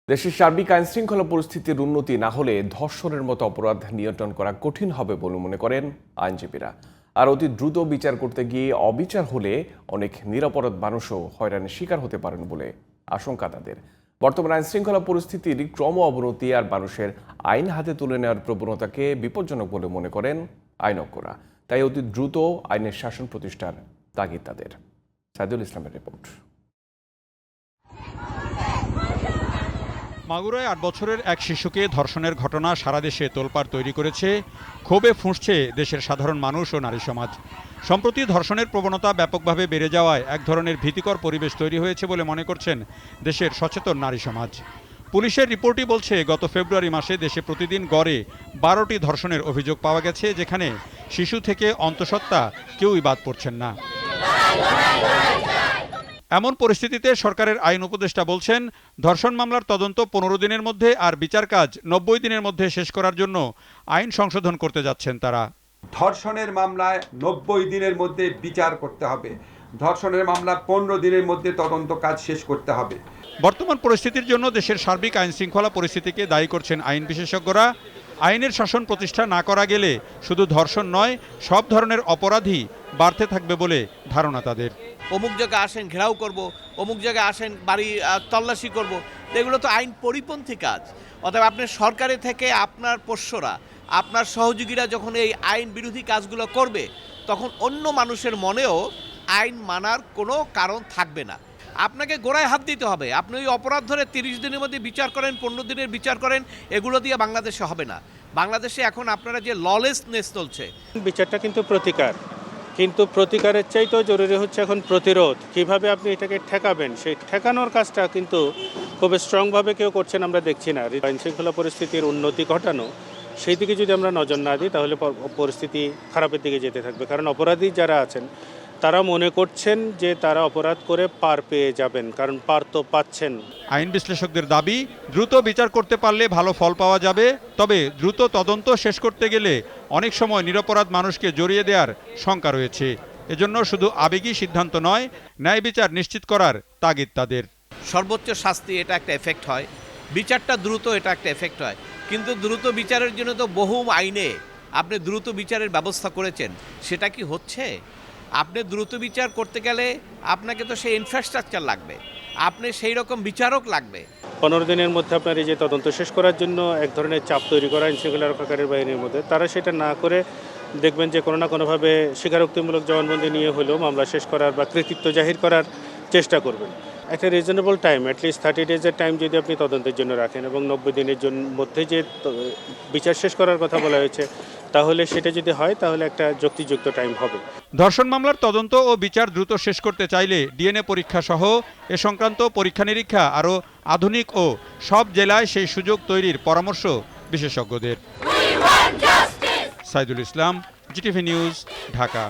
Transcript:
দেশের সার্বিক আইনশৃঙ্খলা পরিস্থিতির উন্নতি না হলে ধর্ষণের মতো অপরাধ নিয়ন্ত্রণ করা কঠিন হবে বলে মনে করেন আইনজীবীরা। আর অতি দ্রুত বিচার করতে গিয়ে অবিচার হলে অনেক নিরপরাধ মানুষও হয়রানির শিকার হতে পারেন বলে আশঙ্কা তাদের। বর্তমান আইনশৃঙ্খলা পরিস্থিতির ক্রম অবনতি আর মানুষের আইন হাতে তুলে নেওয়ার প্রবণতাকে বিপজ্জনক বলে মনে করেন আইনজ্ঞরা। তাই অতি দ্রুত আইনের শাসন প্রতিষ্ঠার তাগিদ তাদের। সাইদুল ইসলামের রিপোর্ট। মাগুরায় ৮ বছরের এক শিশুকে ধর্ষণের ঘটনা সারা দেশে তোলপাড় তৈরি করেছে। ক্ষোভে ফুঁসছে দেশের সাধারণ মানুষ ও নারী সমাজ। সম্প্রতি ধর্ষণের প্রবণতা ব্যাপকভাবে বেড়ে যাওয়ায় এক ধরনের ভীতিকর পরিবেশ তৈরি হয়েছে বলে মনে করছেন দেশের সচেতন নারী সমাজ। পুলিশের রিপোর্টই বলছে, গত ফেব্রুয়ারি মাসে দেশে প্রতিদিন গড়ে ১২টি ধর্ষণের অভিযোগ পাওয়া গেছে, যেখানে শিশু থেকে অন্তঃসত্ত্বা কেউই বাদ পড়ছেন না। এমন পরিস্থিতিতে সরকারের আইন উপদেষ্টা বলছেন, ধর্ষণ মামলার তদন্ত ১৫ দিনের মধ্যে আর বিচার কাজ ৯০ দিনের মধ্যে শেষ করার জন্য আইন সংশোধন করতে যাচ্ছেন তারা। ধর্ষণের মামলায় ৯০ দিনের মধ্যে বিচার করতে হবে, ধর্ষণের মামলা ১৫ দিনের মধ্যে তদন্ত কাজ শেষ করতে হবে। বর্তমান পরিস্থিতির জন্য দেশের সার্বিক আইন শৃঙ্খলা পরিস্থিতিকে দায়ী করছেন আইন বিশেষজ্ঞরা। আইনের শাসন প্রতিষ্ঠা না করা গেলে শুধু ধর্ষণ নয়, সব ধরনের অপরাধী বাড়তে থাকবে বলে ধারণা তাদের। অমুক জায়গায় আসেন ঘেরাও করব, অমুক জায়গায় আসেন বাড়ি তল্লাশি করব, এগুলো তো আইন পরিপন্থী কাজ। অতএব আপনার সরকারে থেকে আপনার পোষ্যরা, আপনার সহযোগীরা যখন এই আইন বিরোধী কাজগুলো করবে, তখন অন্য মানুষের মনেও আইন মানার কোনো কারণ থাকবে না। আপনাকে গোড়ায় হাত দিতে হবে। আপনি ওই অপরাধ ধরে ৩০ দিনের মধ্যে বিচার করেন, ১৫ দিনের বিচার করেন, এগুলো দিয়ে বাংলাদেশে হবে না। বাংলাদেশে এখন আপনারা যে ললেসনেস চলছে, বিচারটা কিন্তু প্রতিকার, কিন্তু প্রতিকারের চাইতেও জরুরি হচ্ছে এখন প্রতিরোধ। কিভাবে আপনি এটাকে ঠেকাবেন, সেই ঠেকানোর কাজটা কিন্তু খুব স্ট্রংভাবে কেউ করছেন আমরা দেখছি না। আইনশৃঙ্খলা পরিস্থিতির উন্নতি ঘটানো, সেই দিকে যদি আমরা নজর না দিই তাহলে পরিস্থিতি খারাপের দিকে যেতে থাকবে। কারণ অপরাধী যারা আছেন তারা মনে করছেন যে তারা অপরাধ করে পার পেয়ে যাবেন, কারণ পার তো পাচ্ছেন। আইন বিশ্লেষকদের দাবি, দ্রুত বিচার করতে পারলে ভালো ফল পাওয়া যাবে। তবে দ্রুত তদন্ত শেষ করতে গেলে অনেক সময় নিরপরাধ মানুষকে জড়িয়ে দেওয়ার শঙ্কা রয়েছে। এজন্য শুধু আবেগী সিদ্ধান্ত নয়, ন্যায় বিচার নিশ্চিত করার তাগিদ তাদের। সর্বোচ্চ শাস্তি এটা একটা এফেক্ট হয়, বিচারটা দ্রুত এটা একটা এফেক্ট হয়। কিন্তু দ্রুত বিচারের জন্য তো বহু আইনে আপনি দ্রুত বিচারের ব্যবস্থা করেছেন, সেটা কি হচ্ছে? আপনি দ্রুত বিচার করতে গেলে আপনাকে তো সেই ইনফ্রাস্ট্রাকচার লাগবে, আপনি সেই রকম বিচারক লাগবে। ১৫ দিনের মধ্যে আপনার এই যে তদন্ত শেষ করার জন্য এক ধরনের চাপ তৈরি করা আইনশৃঙ্খলা রক্ষাকারী বাহিনীর মধ্যে, তারা সেটা না করে দেখবেন যে কোনো না কোনোভাবে স্বীকারোক্তিমূলক জবানবন্দি নিয়ে হলেও মামলা শেষ করার বা কৃতিত্ব জাহির করার চেষ্টা করবেন। একটা রিজনেবল টাইম, অ্যাটলিস্ট 30 ডেজের টাইম যদি আপনি তদন্তের জন্য রাখেন এবং ৯০ দিনের মধ্যে যে বিচার শেষ করার কথা বলা হয়েছে, তাহলে সেটা যদি হয় তাহলে একটা যুক্তিযুক্ত টাইম হবে। ধর্ষণ মামলার তদন্ত ও বিচার দ্রুত শেষ করতে চাইলে ডিএনএ পরীক্ষা সহ এ সংক্রান্ত পরীক্ষা নিরীক্ষা আরও আধুনিক ও সব জেলায় সেই সুযোগ তৈরির পরামর্শ বিশেষজ্ঞদের। Saidul Islam, GTV news, Dhaka.